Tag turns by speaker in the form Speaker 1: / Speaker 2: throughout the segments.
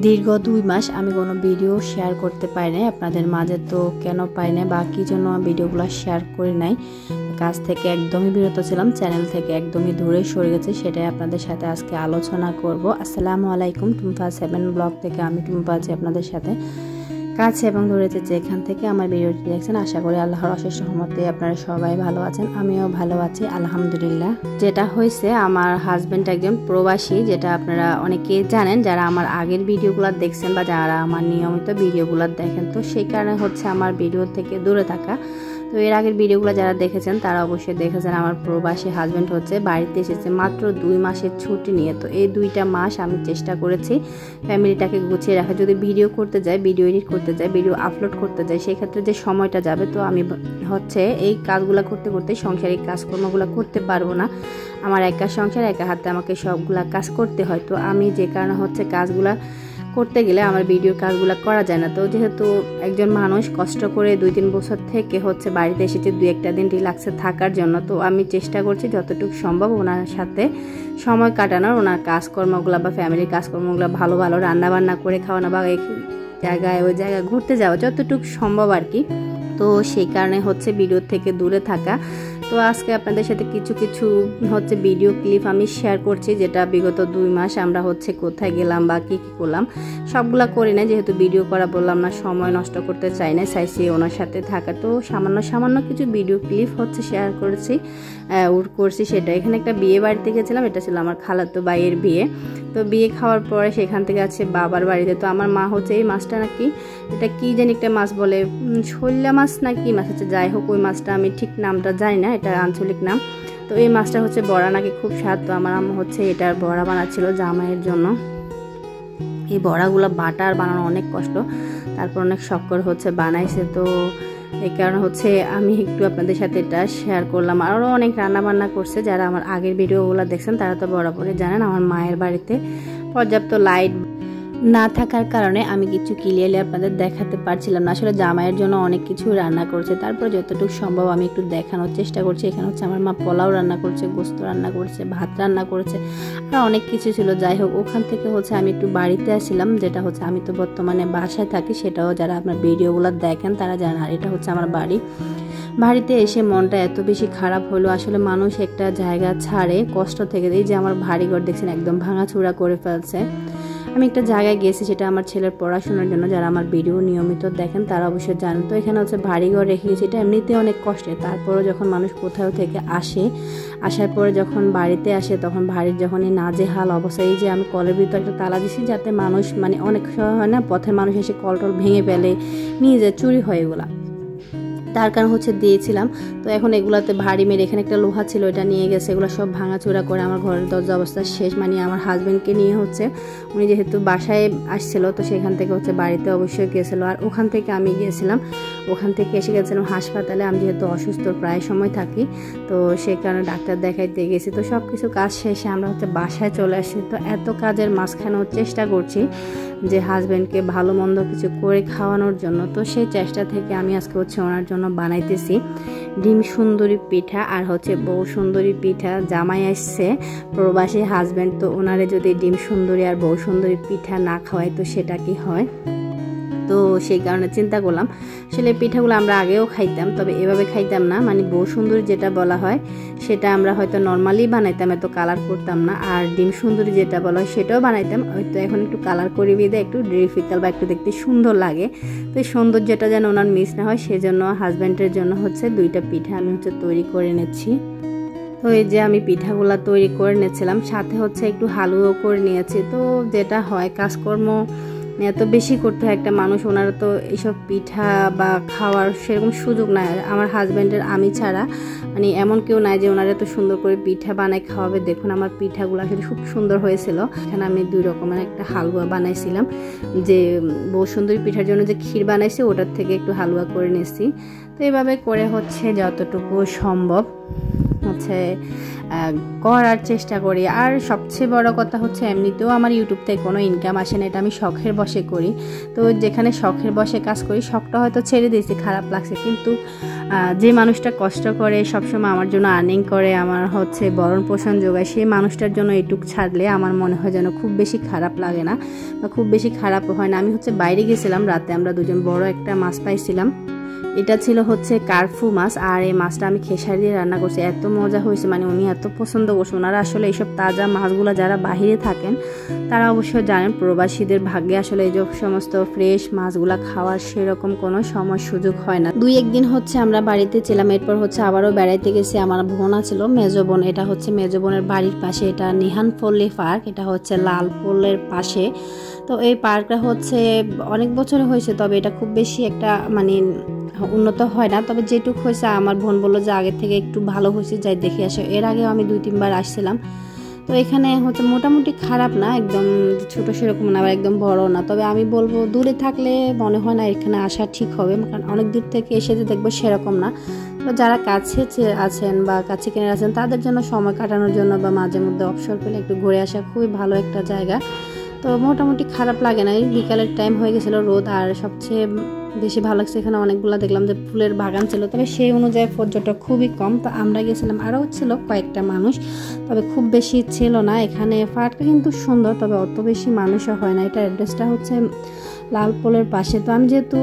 Speaker 1: দীর্ঘ 2 মাস আমি কোনো ভিডিও শেয়ার করতে পারি নাই আপনাদের মাঝে। তো কেন পারি নাই বা কী জন্য ভিডিওগুলো শেয়ার করি নাই, কাজ থেকে একদমই বিরত ছিলাম, চ্যানেল থেকে একদমই দূরে সরে গেছে, সেটাই আপনাদের সাথে আজকে আলোচনা করব। আসসালামু আলাইকুম, টুম্পা 7 ব্লগ থেকে আমি টুম্পা আছি আপনাদের সাথে। কাছে এবং দূরে যেখান থেকে আমার ভিডিওটি দেখছেন, আশা করি আল্লাহর অশেষ রহমতে আপনারা সবাই ভালো আছেন, আমিও ভালো আছি আলহামদুলিল্লাহ। যেটা হয়েছে, আমার হাজব্যান্ড একজন প্রবাসী, যেটা আপনারা অনেকেই জানেন যারা আমার আগের ভিডিওগুলো দেখছেন বা যারা আমার নিয়মিত ভিডিওগুলো দেখেন। তো সেই কারণে হচ্ছে আমার ভিডিও থেকে দূরে থাকা। তো এর আগের ভিডিওগুলো যারা দেখেছেন তারা অবশ্যই দেখেছেন আমার প্রবাসী হাজব্যান্ড হচ্ছে বাড়িতে এসেছে মাত্র 2 মাসের ছুটি নিয়ে। তো এই 2টা মাস আমি চেষ্টা করেছি ফ্যামিলিটাকে গুছিয়ে রাখা। যদি ভিডিও করতে যাই, ভিডিও এডিট করতে যাই, ভিডিও আপলোড করতে যাই, সেক্ষেত্রে যে সময়টা যাবে, তো আমি হচ্ছে এই কাজগুলো করতে করতে সংসারিক কাজকর্মগুলো করতে পারবো না। আমার একা সংসার, একা হাতে আমাকে সবগুলা কাজ করতে হয়। তো আমি যে কারণে হচ্ছে কাজগুলা করতে গেলে আমার ভিডিওর কাজগুলো করা যায় না। তো যেহেতু একজন মানুষ কষ্ট করে 2-3 বছর থেকে হচ্ছে বাড়িতে এসেছে 2-1টা দিন রিল্যাক্সে থাকার জন্য, তো আমি চেষ্টা করছি যতটুকু সম্ভব ওনার সাথে সময় কাটানোর, ওনার কাজকর্মগুলো বা ফ্যামিলির কাজকর্মগুলো ভালো ভালো রান্নাবান্না করে খাওয়ানো বা এই জায়গায় ওই জায়গায় ঘুরতে যাওয়া যতটুকু সম্ভব আর কি। তো সেই কারণে হচ্ছে ভিডিও থেকে দূরে থাকা। তো আজকে আপনাদের সাথে কিছু হচ্ছে ভিডিও ক্লিপ আমি শেয়ার করছি, যেটা বিগত 2 মাস আমরা হচ্ছে কোথায় গেলাম বা কী করলাম সবগুলা করি না, যেহেতু ভিডিও করা বললাম না, সময় নষ্ট করতে চাই না, চাইছি ওনার সাথে থাকা। তো সামান্য কিছু ভিডিও ক্লিপ হচ্ছে শেয়ার করছি করছি। সেটা এখানে একটা বিয়ে বাড়িতে গেছিলাম, এটা ছিল আমার খালাতো ভাইয়ের বিয়ে। তো বিয়ে খাওয়ার পরে সেখান থেকে আছে বাবার বাড়িতে। তো আমার মা হচ্ছে এই মাছটা নাকি, এটা কি জানি একটা মাছ বলে, শৈলা মাছ না কি মাছ হচ্ছে, যাই হোক ওই মাছটা আমি ঠিক নামটা জানি না, এটা আঞ্চলিক নাম। তো এই মাছটা হচ্ছে বড়া নাকি খুব স্বাদ। তো আমার আম্মা হচ্ছে এটার বড়া বানাচ্ছিল জামাইয়ের জন্য। এই বড়াগুলো বাটা আর বানানো অনেক কষ্ট, তারপর অনেক শখ করে হচ্ছে বানাইছে। তো এই কারণে হচ্ছে আমি একটু আপনাদের সাথে এটা শেয়ার করলাম। আরও অনেক রান্না বান্না করছে, যারা আমার আগের ভিডিওগুলো দেখছেন তারা তো বরাবরই জানেন আমার মায়ের বাড়িতে পর্যাপ্ত লাইট না থাকার কারণে আমি কিছু ক্লিয়ারলি আপনাদের দেখাতে পারছিলাম না। আসলে জামাইয়ের জন্য অনেক কিছু রান্না করছে, তারপর যতটুকু সম্ভব আমি একটু দেখানোর চেষ্টা করছি। এখানে হচ্ছে আমার মা পোলাও রান্না করছে, গোস্ত রান্না করছে, ভাত রান্না করেছে, আর অনেক কিছু ছিল। যাই হোক, ওখান থেকে হচ্ছে আমি একটু বাড়িতে আসছিলাম, যেটা হচ্ছে আমি তো বর্তমানে বাসায় থাকি, সেটাও যারা আপনার ভিডিওগুলো দেখেন তারা জানেন। আর এটা হচ্ছে আমার বাড়ি। বাড়িতে এসে মনটা এত বেশি খারাপ হলো। আসলে মানুষ একটা জায়গা ছাড়ে কষ্ট থেকে, এই যে আমার বাড়িঘর দেখছেন একদম ভাঙাচুরা করে ফেলছে। আমি একটা জায়গায় গেছি, সেটা আমার ছেলের পড়াশোনার জন্য, যারা আমার ভিডিও নিয়মিত দেখেন তারা অবশ্যই জানেন। তো এখানে হচ্ছে বাড়িঘর রেখে গেছি, এটা এমনিতে অনেক কষ্টের। তারপরও যখন মানুষ কোথাও থেকে আসার পরে যখন বাড়িতে আসে, তখন বাড়ির যখনই নাজেহাল অবস্থা, এই যে আমি কলের ভিতর একটা তালা দিছি, যাতে মানুষ মানে অনেক সময় হয় না পথে মানুষ এসে কল টল ভেঙে ফেলে, নিয়ে যায়, চুরি হয় এগুলা, তার কারণ হচ্ছে দিয়েছিলাম। তো এখন এগুলাতে ভারী মেরে, এখানে একটা লোহা ছিল এটা নিয়ে গেছে, এগুলো সব ভাঙাচোরা করে আমার ঘরের দরজা অবস্থা শেষ। মানে আমার হাজব্যান্ডকে নিয়ে হচ্ছে, উনি যেহেতু বাসায় আসছিল, তো সেখান থেকে হচ্ছে বাড়িতে অবশ্যই গেছিলো, আর ওখান থেকে আমি গিয়েছিলাম, ওখান থেকে এসে গেছিলাম হাসপাতালে। আমি যেহেতু অসুস্থ প্রায় সময় থাকি, তো সেই কারণে ডাক্তার দেখাইতে গেছি। তো সব কিছু কাজ শেষে আমরা হচ্ছে বাসায় চলে আসি। তো এত কাজের মাঝখানেও চেষ্টা করছি যে হাজব্যান্ডকে ভালো মন্দ কিছু করে খাওয়ানোর জন্য। তো সেই চেষ্টা থেকে আমি আজকে হচ্ছে ওনার জন্য বানাইতেছি ডিম সুন্দরী পিঠা, আর হচ্ছে বউ সুন্দরী পিঠা। জামাই আসছে প্রবাসী হাজব্যান্ড, তো ওনারে যদি ডিম সুন্দরী আর বউ সুন্দরী পিঠা না খাওয়াই তো সেটা কি হয়। তো সেই কারণে চিন্তা করলাম, আসলে পিঠাগুলো আমরা আগেও খাইতাম, তবে এভাবে খাইতাম না। মানে বউ সুন্দরী যেটা বলা হয় সেটা আমরা হয়তো নর্মালি বানাইতাম, এত কালার করতাম না। আর ডিম সুন্দরী যেটা বলা হয় সেটাও বানাইতাম, হয়তো এখন একটু কালার করে দিয়ে একটু ডিফিকাল্ট বা একটু দেখতে সুন্দর লাগে। তো এই সৌন্দর্যটা যেন ওনার মিস না হয়, সেজন্য হাজব্যান্ডের জন্য হচ্ছে 2টা পিঠা আমি হচ্ছে তৈরি করে নিচ্ছি। তো এই যে আমি পিঠাগুলা তৈরি করে নিয়েছিলাম, সাথে হচ্ছে একটু হালুয়াও করে নিয়েছি। তো যেটা হয়, কাজকর্ম এত বেশি করতে হয় একটা মানুষ, ওনারা তো এইসব পিঠা বা খাওয়ার সেরকম সুযোগ নাই। আমার হাজব্যান্ডের আমি ছাড়া মানে এমন কেউ নাই যে ওনারা এত সুন্দর করে পিঠা বানায় খাওয়াবে। দেখুন আমার পিঠাগুলো আসলে খুব সুন্দর হয়েছিল। এখানে আমি 2 রকমের একটা হালুয়া বানাইছিলাম, যে বউ সুন্দরী পিঠার জন্য যে ক্ষীর বানাইছি ওটার থেকে একটু হালুয়া করে নিয়েছি। তো এইভাবে করে হচ্ছে যতটুকু সম্ভব হচ্ছে করার চেষ্টা করি। আর সবচেয়ে বড় কথা হচ্ছে এমনিতেও আমার ইউটিউব থেকে কোনো ইনকাম আসে না, এটা আমি শখের বশে করি। তো যেখানে শখের বশে কাজ করি, শখটা হয়তো ছেড়ে দিয়েছি, খারাপ লাগছে, কিন্তু যে মানুষটা কষ্ট করে সবসময় আমার জন্য আর্নিং করে, আমার হচ্ছে ভরণ পোষণ যোগায়, সেই মানুষটার জন্য এইটুক ছাড়লে আমার মনে হয় যেন খুব বেশি খারাপ লাগে না বা খুব বেশি খারাপ হয় না। আমি হচ্ছে বাইরে গেছিলাম, রাতে আমরা দুজন বড় একটা মাছ পাইছিলাম, এটা ছিল হচ্ছে কার্ফু মাছ। আর এই মাছটা আমি খেসারি দিয়ে রান্না করছি, এত মজা হয়েছে, মানে উনি এত পছন্দ করছে। ওনারা আসলে এইসব তাজা মাছগুলো যারা বাহিরে থাকেন তারা অবশ্যই জানেন, প্রবাসীদের ভাগ্যে আসলে এই সমস্ত ফ্রেশ মাছগুলা খাওয়ার সেরকম কোনো সময় সুযোগ হয় না। 2-1 দিন হচ্ছে আমরা বাড়িতে ছিলাম, এরপর হচ্ছে আবারও বেড়াইতে গেছি। আমার বোন ছিল, মেজো বোন, এটা হচ্ছে মেজো বোনের বাড়ির পাশে, এটা নিহানপল্লী পার্ক, এটা হচ্ছে লালপোলের পাশে। তো এই পার্কটা হচ্ছে অনেক বছর হয়েছে, তবে এটা খুব বেশি একটা মানে উন্নত হয় না, তবে যেটুক হয়েছে আমার বোন বললো যে আগের থেকে একটু ভালো হয়েছে, যাই দেখে আসে। এর আগেও আমি 2-3 বার আসছিলাম। তো এখানে হচ্ছে মোটামুটি খারাপ না, একদম ছোট সেরকম না, আবার একদম বড় না, তবে আমি বলবো দূরে থাকলে মনে হয় না এখানে আসা ঠিক হবে, কারণ অনেক দূর থেকে এসে যে দেখবো সেরকম না। তো যারা কাছে আছেন বা কাছে কিনে আছেন তাদের জন্য সময় কাটানোর জন্য বা মাঝে মধ্যে অবসর পেলে একটু ঘুরে আসা খুবই ভালো একটা জায়গা। তো মোটামুটি খারাপ লাগে না। বিকালের টাইম হয়ে গেছিলো, রোদ, আর সবচেয়ে বেশি ভালো লাগছে এখানে অনেকগুলো দেখলাম যে ফুলের বাগান ছিল, তবে সেই অনুযায়ী পর্যটক খুবই কম। তো আমরা গেছিলাম, আরও ছিল কয়েকটা মানুষ, তবে খুব বেশি ছিল না। এখানে পার্কটা কিন্তু সুন্দর, তবে অত বেশি মানুষও হয় না। এটা অ্যাড্রেসটা হচ্ছে লালপোলের পাশে। তো আমি যেহেতু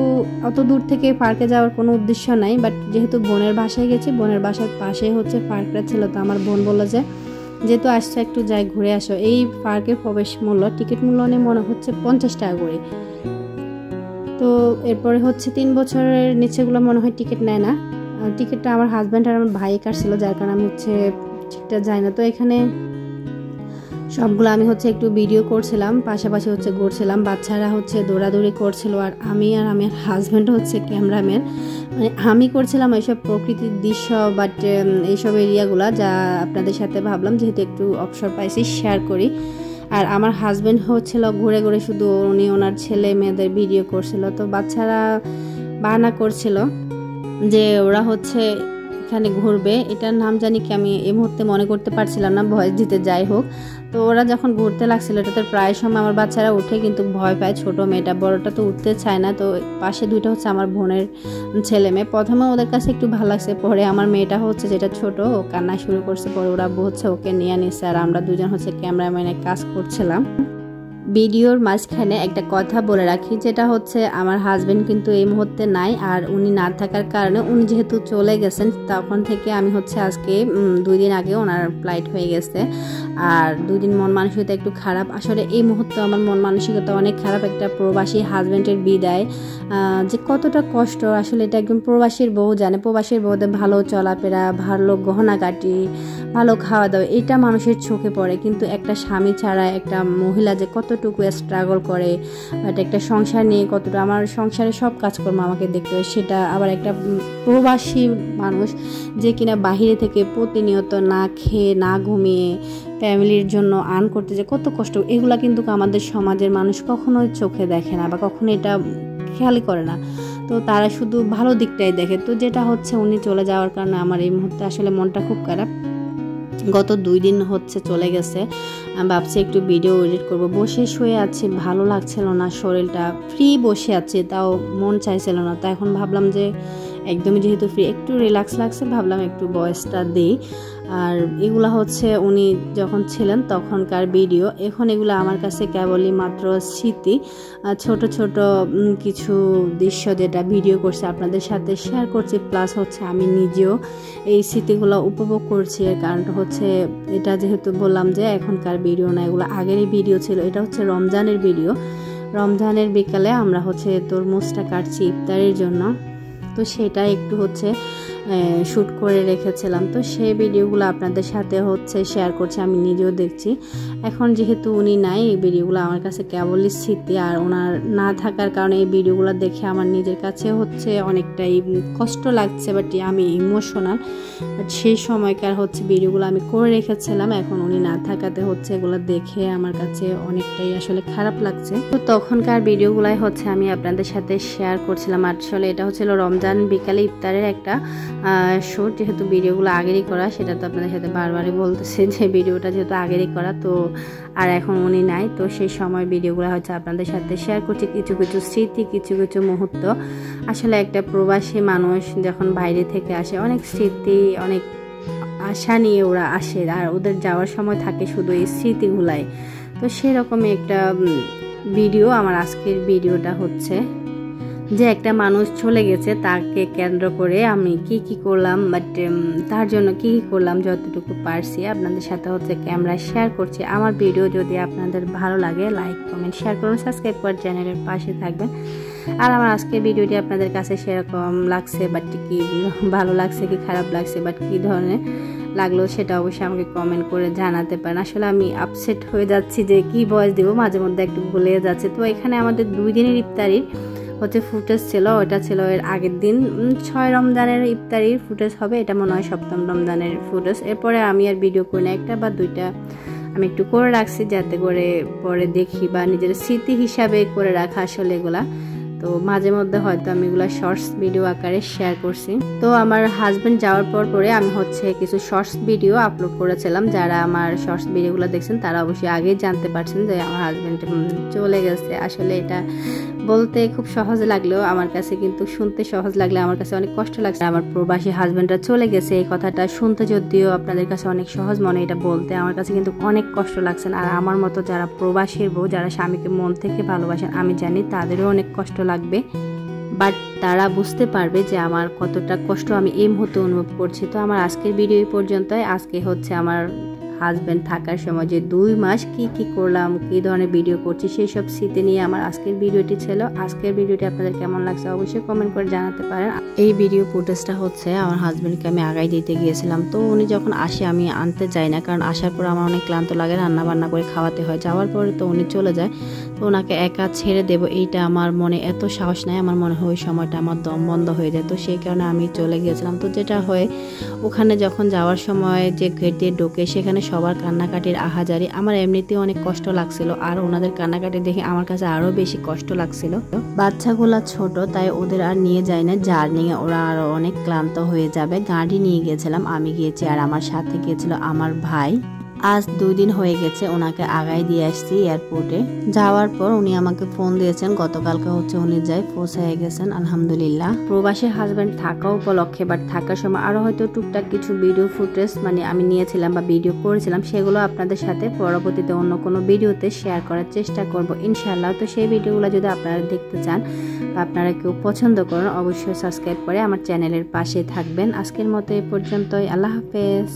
Speaker 1: অত দূর থেকে পার্কে যাওয়ার কোনো উদ্দেশ্য নাই, বাট যেহেতু বোনের বাসায় গেছি, বোনের বাসার পাশে হচ্ছে পার্কটা ছিল, তো আমার বোন বললো যে যেহেতু আসছো একটু যাই ঘুরে আসো। এই পার্কের প্রবেশ মূল্য, টিকিট মূল্য নিয়ে মনে হচ্ছে 50 টাকা করে। তো এরপরে হচ্ছে 3 বছরের নিচেগুলো মনে হয় টিকিট নেয় না। টিকিটটা আমার হাজব্যান্ড আর আমার ভাই কাটছিল, যার কারণে আমি হচ্ছে ঠিকটা যাই না। তো এখানে সবগুলো আমি হচ্ছে একটু ভিডিও করছিলাম, পাশাপাশি হচ্ছে ঘুরছিলাম, বাচ্চারা হচ্ছে দৌড়াদৌড়ি করছিল, আর আমার হাজব্যান্ড হচ্ছে ক্যামেরাম্যান। মানে আমি করছিলাম এইসব প্রকৃতির দৃশ্য, বাট এইসব এরিয়াগুলো যা আপনাদের সাথে ভাবলাম যেহেতু একটু অবসর পাইছি শেয়ার করি। আর আমার হাজব্যান্ড হচ্ছিল ঘুরে ঘুরে শুধু উনি ওনার ছেলে মেয়েদের ভিডিও করছিল। তো বাচ্চারা বায়না করছিল যে ওরা হচ্ছে এখানে ঘুরবে, এটার নাম জানি কি আমি এই মুহূর্তে মনে করতে পারছিলাম না, ভয়েস দিতে যাই হোক। তো ওরা যখন ঘুরতে লাগছিল এটাতে প্রায় সময় আমার বাচ্চারা উঠে কিন্তু ভয় পায়, ছোট মেয়েটা, বড়টা তো উঠতে চায় না। তো পাশে দুইটা হচ্ছে আমার বোনের ছেলে মেয়ে, প্রথমে ওদের কাছে একটু ভালো লাগছে, পরে আমার মেয়েটা হচ্ছে যেটা ছোট ও কান্না শুরু করছে, পরে ওরা হচ্ছে ওকে নিয়ে নিচ্ছে, আর আমরা দুজন হচ্ছে ক্যামেরাম্যানের কাজ করছিলাম। ভিডিওর মাঝখানে একটা কথা বলে রাখি, যেটা হচ্ছে আমার হাজবেন্ড কিন্তু এই মুহূর্তে নাই, আর উনি না থাকার কারণে উনি যেহেতু চলে গেছেন, তখন থেকে আমি হচ্ছে আজকে 2 দিন আগে ওনার ফ্লাইট হয়ে গেছে। আর 2 দিন মন মানসিকতা একটু খারাপ, আসলে এই মুহূর্তে আমার মন মানসিকতা অনেক খারাপ। একটা প্রবাসী হাজবেন্ডের বিদায় যে কতটা কষ্ট, আসলে এটা একদম প্রবাসীর বউ জানে। প্রবাসীর বউদের ভালো চলাফেরা, ভালো গহনাগাটি, ভালো খাওয়া দাওয়া, এটা মানুষের চোখে পড়ে, কিন্তু একটা স্বামী ছাড়া একটা মহিলা যে কতটুকু স্ট্রাগল করে, বাট একটা সংসার নিয়ে কতটা, আমার সংসারে সব কাজকর্ম আমাকে দেখতে হয়, সেটা আবার একটা প্রবাসী মানুষ যে কিনা বাহিরে থেকে প্রতিনিয়ত না খেয়ে না ঘুমিয়ে ফ্যামিলির জন্য আর্ন করতে যে কত কষ্ট, এগুলা কিন্তু আমাদের সমাজের মানুষ কখনোই চোখে দেখে না বা কখনো এটা খেয়ালই করে না। তো তারা শুধু ভালো দিকটাই দেখে। তো যেটা হচ্ছে উনি চলে যাওয়ার কারণে আমার এই মুহূর্তে আসলে মনটা খুব খারাপ। গত 2 দিন হচ্ছে চলে গেছে, আমি ভাবছি একটু ভিডিও এডিট করব, বসে শুয়ে আছি, ভালো লাগছিল না, শরীরটা ফ্রি বসে আছে, তাও মন চাইছিল না। তো এখন ভাবলাম যে একদমই যেহেতু ফ্রি, একটু রিল্যাক্স লাগছে, ভাবলাম একটু ভয়েসটা দিই। আর এগুলা হচ্ছে উনি যখন ছিলেন তখনকার ভিডিও, এখন এগুলো আমার কাছে কেবলই মাত্র স্মৃতি, ছোট ছোট কিছু দৃশ্য যেটা ভিডিও করছে আপনাদের সাথে শেয়ার করছি, প্লাস হচ্ছে আমি নিজেও এই স্মৃতিগুলো উপভোগ করছি। এর কারণটা হচ্ছে এটা যেহেতু বললাম যে এখনকার ভিডিও না, এগুলো আগেরই ভিডিও ছিল। এটা হচ্ছে রমজানের ভিডিও, রমজানের বিকালে আমরা হচ্ছে তরমুজটা কাটছি ইফতারের জন্য, তো সেটা একটু হচ্ছে শ্যুট করে রেখেছিলাম। তো সেই ভিডিওগুলো আপনাদের সাথে হচ্ছে শেয়ার করছি, আমি নিজেও দেখছি। এখন যেহেতু উনি নাই, এই ভিডিওগুলো আমার কাছে কেবলই স্মৃতি। আর ওনার না থাকার কারণে এই ভিডিওগুলো দেখে আমার নিজের কাছে হচ্ছে অনেকটাই কষ্ট লাগছে, বাট আমি ইমোশনাল। বাট সেই সময়কার হচ্ছে ভিডিওগুলো আমি করে রেখেছিলাম, এখন উনি না থাকাতে হচ্ছে এগুলো দেখে আমার কাছে অনেকটাই আসলে খারাপ লাগছে। তো তখনকার ভিডিওগুলাই হচ্ছে আমি আপনাদের সাথে শেয়ার করছিলাম। আসলে এটা হচ্ছিল রমজান বিকালে ইফতারের একটা শ্যুট, যেহেতু ভিডিওগুলো আগেরই করা, সেটা তো আপনাদের সাথে বারবারই বলতেছে যে ভিডিওটা যেহেতু আগেরই করা, তো আর এখন উনি নাই, তো সেই সময় ভিডিওগুলো হচ্ছে আপনাদের সাথে শেয়ার করছি। কিছু কিছু স্মৃতি, কিছু কিছু মুহূর্ত। আসলে একটা প্রবাসী মানুষ যখন বাইরে থেকে আসে, অনেক স্মৃতি, অনেক আশা নিয়ে ওরা আসে, আর ওদের যাওয়ার সময় থাকে শুধু এই স্মৃতিগুলাই। তো সেরকমই একটা ভিডিও আমার আজকের ভিডিওটা হচ্ছে, যে একটা মানুষ চলে গেছে তাকে কেন্দ্র করে আমি কি করলাম, বাট তার জন্য কি করলাম যতটুকু পারছি আপনাদের সাথে হচ্ছে ক্যামেরা শেয়ার করছি। আমার ভিডিও যদি আপনাদের ভালো লাগে, লাইক কমেন্ট শেয়ার করুন, সাবস্ক্রাইব করে চ্যানেলের পাশে থাকবেন। আর আমার আজকের ভিডিওটি আপনাদের কাছে সেরকম লাগছে, বাট কি ভালো লাগছে কি খারাপ লাগছে, বাট কি ধরনের লাগলো সেটা অবশ্যই আমাকে কমেন্ট করে জানাতে পারেন। আসলে আমি আপসেট হয়ে যাচ্ছি যে কি ভয়েস দিব, মাঝে মধ্যে একটু ভুলে যাচ্ছে। তো এখানে আমাদের 2 দিনের ইফতারির হচ্ছে ফুটেজ ছিল, ওটা ছিল এর আগের দিন 6 রমজানের ইফতারির ফুটেজ হবে, এটা মনে হয় 7ম রমজানের ফুটেজ। এরপরে আমি আর ভিডিও করি না, 1টা বা 2টা আমি একটু করে রাখছি, যাতে করে পরে দেখি বা নিজের স্মৃতি হিসাবে করে রাখা আসলে এগুলা। তো মাঝে মধ্যে হয়তো আমি এগুলো শর্টস ভিডিও আকারে শেয়ার করছি। তো আমার হাজবেন্ড যাওয়ার পরে আমি হচ্ছে কিছু শর্টস ভিডিও আপলোড করেছিলাম। যারা আমার শর্টস ভিডিওগুলো দেখছেন তারা অবশ্যই আগেই জানতে পারছেন যে আমার হাজবেন্ড চলে গেছে। আসলে এটা বলতে খুব সহজ লাগলেও আমার কাছে কিন্তু শুনতে সহজ লাগলে আমার কাছে অনেক কষ্ট লাগছে। আমার প্রবাসী হাজবেন্ডরা চলে গেছে, এই কথাটা শুনতে যদিও আপনাদের কাছে অনেক সহজ মনে, এটা বলতে আমার কাছে কিন্তু অনেক কষ্ট লাগছে। আর আমার মতো যারা প্রবাসীর বউ, যারা স্বামীকে মন থেকে ভালোবাসেন, আমি জানি তাদেরও অনেক কষ্ট লাগবে, বাট তারা বুঝতে পারবে যে আমার কতটা কষ্ট আমি এই মুহূর্তে অনুভব করছি। তো আমার আজকের ভিডিও পর্যন্তই। আজকে হচ্ছে আমার হাজবেন্ড থাকার সময় যে 2 মাস কি করলাম, কি ধরনের ভিডিও করছি, সেই সব স্মৃতি নিয়ে আমার আজকের ভিডিওটি ছিল। আজকের ভিডিওটি আপনাদের কেমন লাগছে অবশ্যই কমেন্ট করে জানাতে পারেন। এই ভিডিও ফুটেজটা হচ্ছে আমার হাজবেন্ডকে আমি আগাই দিতে গিয়েছিলাম। তো উনি যখন আসে আমি আনতে যাই না, কারণ আসার পর আমার অনেক ক্লান্ত লাগে, রান্না বান্না করে খাওয়াতে হয়। যাওয়ার পরে তো উনি চলে যায়, তো ওনাকে একা ছেড়ে দেবো এইটা আমার মনে এত সাহস নাই। আমার মনে হয় ওই সময়টা আমার দম বন্ধ হয়ে যায়, তো সেই কারণে আমি চলে গিয়েছিলাম। তো যেটা হয়, ওখানে যখন যাওয়ার সময় যে গেট দিয়ে ঢোকে সেখানে সবার কান্নাকাটির আহাজারি, আমার এমনিতেও অনেক কষ্ট লাগছিল, আর ওনাদের কান্নাকাটি দেখে আমার কাছে আরো বেশি কষ্ট লাগছিল। বাচ্চাগুলা ছোট, তাই ওদের আর নিয়ে যায় না, জার্নি ওরা আরো অনেক ক্লান্ত হয়ে যাবে। গাড়ি নিয়ে গিয়েছিলাম, আমি গিয়েছি আর আমার সাথে গিয়েছিল আমার ভাই। আজ 2 দিন হয়ে গেছে ওনাকে আগায় দিয়ে আসছি এয়ারপোর্টে। যাওয়ার পর উনি আমাকে ফোন দিয়েছেন, গতকালকে হচ্ছে উনি পৌঁছে গেছেন আলহামদুলিল্লাহ। প্রবাসী হাজবেন্ড থাকা উপলক্ষে, বাট থাকার সময় আরো হয়তো টুকটাক কিছু ভিডিও ফুটেজ আমি নিয়েছিলাম বা ভিডিও করেছিলাম, সেগুলো আপনাদের সাথে পরবর্তীতে অন্য কোনো ভিডিওতে শেয়ার করার চেষ্টা করব ইনশাআল্লাহ। তো সেই ভিডিওগুলো যদি আপনারা দেখতে চান বা আপনারা কেউ পছন্দ করেন, অবশ্যই সাবস্ক্রাইব করে আমার চ্যানেলের পাশে থাকবেন। আজকের মতো এই পর্যন্তই, আল্লাহ হাফেজ।